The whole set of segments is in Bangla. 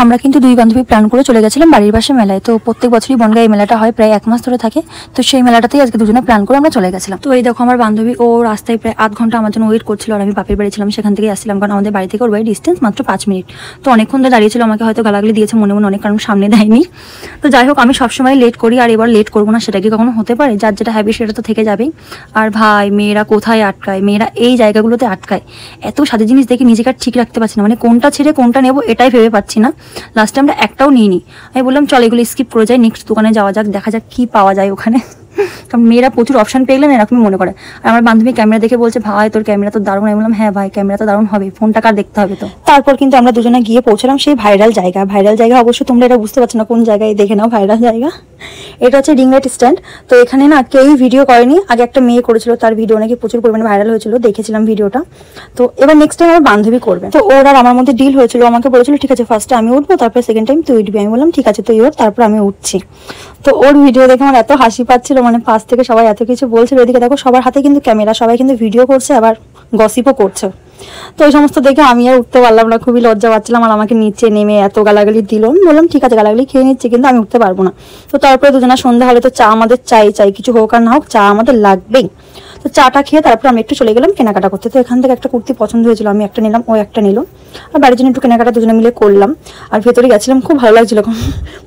আমরা কিন্তু দুই বান্ধবী প্ল্যান করে চলে গেছিলাম বাড়ির পাশে মেলায়। তো প্রত্যেক বছরই বনগাঁ এই মেলাটা হয়, প্রায় 1 মাস ধরে থাকে। তো সেই মেলাটাতেই আজকে দুজনে প্ল্যান করে আমরা চলে গেছিলাম। তো এই দেখো আমার বান্ধবী ও রাস্তায় প্রায় আধ ঘন্টা আমার জন্য ওয়েট করছিল, আর আমি বাপের বাড়ি ছিলাম, সেখান থেকে আসছিলাম, কারণ আমাদের বাড়ি থেকে ওর বাড়ি ডিস্টেন্স মাত্র 5 মিনিট। তো অনেকক্ষণ ধরে দাঁড়িয়েছিল, আমাকে হয়তো গালাগালি দিয়েছে মনে মনে অনেক, কারণ সামনে দেয়নি। তো যাই হোক, আমি সবসময় লেট করি, আর এবার লেট করবো না সেটা কি কখনো হতে পারে? যার যেটা হ্যাবিট সেটা তো থেকে যাবেই। আর ভাই, মেয়েরা কোথায় আটকায়, মেয়েরা এই জায়গাগুলোতে আটকায়। এত সাদা জিনিস দেখে নিজেকে আর ঠিক রাখতে পারছি না, মানে কোনটা ছেড়ে কোনটা নেবো এটাই ভেবে পাচ্ছি না। লাস্টে আমরা একটাও নিইনি। আমি বললাম চল এগুলো স্কিপ করে যাই, নেক্সট দোকানে যাওয়া যাক, দেখা যাক কি পাওয়া যায় ওখানে। কারণ মেয়েরা প্রচুর অপশন পেয়ে গেলেন এরকমই মনে করে। আর আমার বান্ধবী ক্যামেরা দেখে বলছে, ভাই তোর ক্যামেরা তো দারুণ। আমি বললাম হ্যাঁ ভাই, ক্যামেরা তো দারুণ হবে, ফোনটা কার দেখতে হবে। তো তারপর কিন্তু আমরা দুজনে গিয়ে পৌঁছলাম সেই ভাইরাল জায়গা। অবশ্য তোমরা এটা বুঝতে পারছো না কোন জায়গায়, দেখে নাও ভাইরাল জায়গা। এটা হচ্ছে রিং লাইট স্ট্যান্ড। তো এখানে না কেউই ভিডিও করেনি, আগে একটা মেয়ে করেছিল, তার ভিডিও নাকি প্রচুর পরিমাণে ভাইরাল হয়েছিল, দেখেছিলাম ভিডিওটা। তো এবার নেক্সট টাইম আমার বান্ধবী করবে। তো ওর আর আমার মধ্যে ডিল হয়েছিল, আমাকে বলেছিল ঠিক আছে ফার্স্টে আমি উঠবো, তারপর সেকেন্ড টাইম তুই উঠবি। আমি বললাম ঠিক আছে তুই ওঠ, তারপর আমি উঠছি। তো ওর ভিডিও দেখে আমার এত হাসি পাচ্ছিল, মানে পাশ থেকে সবাই এত কিছু বলছিল। এদিকে দেখো সবার হাতে কিন্তু ক্যামেরা, সবাই কিন্তু ভিডিও করছে, আবার গসিপও করছে। তো এই সমস্ত দেখে আমি আর উঠতে পারলাম না, খুবই লজ্জা পাচ্ছিলাম। আর আমাকে নিচে নেমে এত গালাগালি দিল, আমি বললাম ঠিক আছে গালাগালি খেয়ে নিচ্ছি, কিন্তু আমি উঠতে পারবো না। তো তারপরে দুজনা সন্ধ্যা হলে তো চা আমাদের চাই, কিছু হোক আর না হোক চা আমাদের লাগবেই। তো চাটা খেয়ে তারপর আমি একটু চলে গেলাম কেনাকাটা করতে। তো এখান থেকে একটা কুর্তি পছন্দ হয়েছিল, আমি একটা নিলাম, ও একটা নিল। আর বাড়ির জন্য একটু কেনাকাটা দুজনে মিলে করলাম। আর ভেতরে গেছিলাম, খুব ভালো লাগছিল।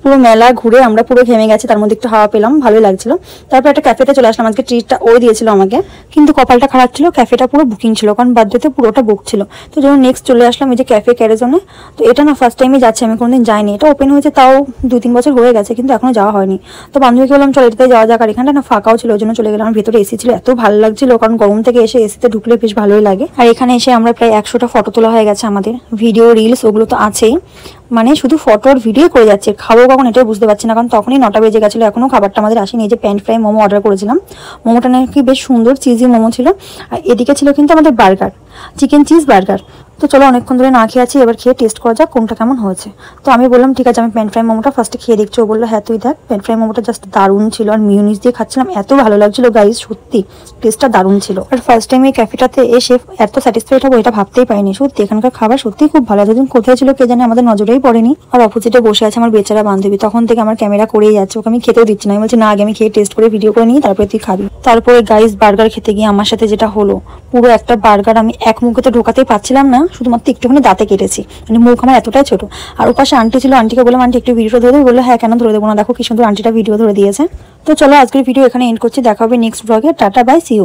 পুরো মেলা ঘুরে আমরা পুরো ঘেমে গেছি, তার মধ্যে একটু হাওয়া পেলাম, ভালোই লাগছিল। তারপর একটা ক্যাফেতে চলে আসলাম, আজকে ট্রিটটা ও দিয়েছিল আমাকে, কিন্তু কপালটা খারাপ ছিল, ক্যাফেটা পুরো বুকিং ছিল, কারণ বার্থডেতে পুরোটা বুক ছিল। তো যখন নেক্সট চলে আসলাম এই যে ক্যাফে ক্যারেজনে। তো এটা না ফার্স্ট টাইমই যাচ্ছি, আমি কোনোদিন যাইনি। এটা ওপেন হয়েছে তাও 2-3 বছর হয়ে গেছে, কিন্তু এখনো যাওয়া হয়নি। তো বান্ধবীকে বললাম চল এটাতে যাওয়া যাক, আর এখানটা না ফাঁকাও ছিল, ওই জন্য চলে গেলাম। ভেতরে এসি ছিল, এত ভালো লাগছিল, কারণ গরম থেকে এসে এসিতে ঢুকলে বেশ ভালোই লাগে। আর এখানে এসে আমরা প্রায় 100টা ফটো তোলা হয়ে গেছে আমাদের, ভিডিও রিলস ওগুলো তো আছেই। মানে শুধু ফটো আর ভিডিও করে যাচ্ছে, খাবো কখন এটাই বুঝতে পারছি না, কারণ তখনই 9টা বেজে গেছিলো, এখনো খাবারটা আমাদের আসেনি। এই যে প্যান ফ্রাই মোমো অর্ডার করেছিলাম, মোমোটা নাকি বেশ সুন্দর চিজি মোমো ছিল। আর এদিকে ছিল কিন্তু আমাদের বার্গার, চিকেন চিজ বার্গার। তো চলো অনেকক্ষণ ধরে না খেয়ে আছি, এবার খেয়ে টেস্ট করা যাক কোনটা কেমন হয়েছে। তো আমি বললাম ঠিক আছে আমি প্যান ফ্রাই মোমোটা ফার্স্টে খেয়ে দেখছি। ও বললো হ্যাঁ তুই দেখ। প্যান ফ্রাই মোমোটা জাস্ট দারুণ ছিল, আর মিউনিস দিয়ে খাচ্ছিলাম, এত ভালো লাগছিল গাইস, সত্যি টেস্টটা দারুণ ছিল। আর ফার্স্ট টাইম এই ক্যাফেটাতে এসে এত স্যাটিসফাইড হবো এটা ভাবতেই পাইনি। সত্যি এখানকার খাবার সত্যিই খুব ভালো। এতদিন কোথায় ছিল কে জানে, আমাদের নজরেই পড়েনি। আর অপোজিটে বসে আছে আমার বেচারা বান্ধবী, তখন থেকে আমার ক্যামেরা করেই যাচ্ছে, ওকে আমি খেতেও দিচ্ছি না। আমি বলছি না আগে আমি খেয়ে টেস্ট করে ভিডিও করে নিই, তারপরে তুই খাবি। তারপরে গাইস বার্গার খেতে গিয়ে আমার সাথে যেটা হলো, পুরো একটা বার্গার আমি এক মুখে তো ঢোকাতেই পারছিলাম না, শুধুমাত্র একটুখানি দাঁতে কেটেছি, মানে মুখ আমার এতটাই ছোট। আর ওপাশে আন্টি ছিল, আন্টিকে বললাম আন্টি একটু ভিডিও ধরে দেবো, বললো হ্যাঁ কেন ধরে দেবো না, দেখো কি সুন্দর আন্টিটা ভিডিও ধরে দিয়েছে। তো চলো আজকের ভিডিও এখানে এন্ড করছি, দেখা হবে নেক্সট ব্লগে। Tata bye, see you.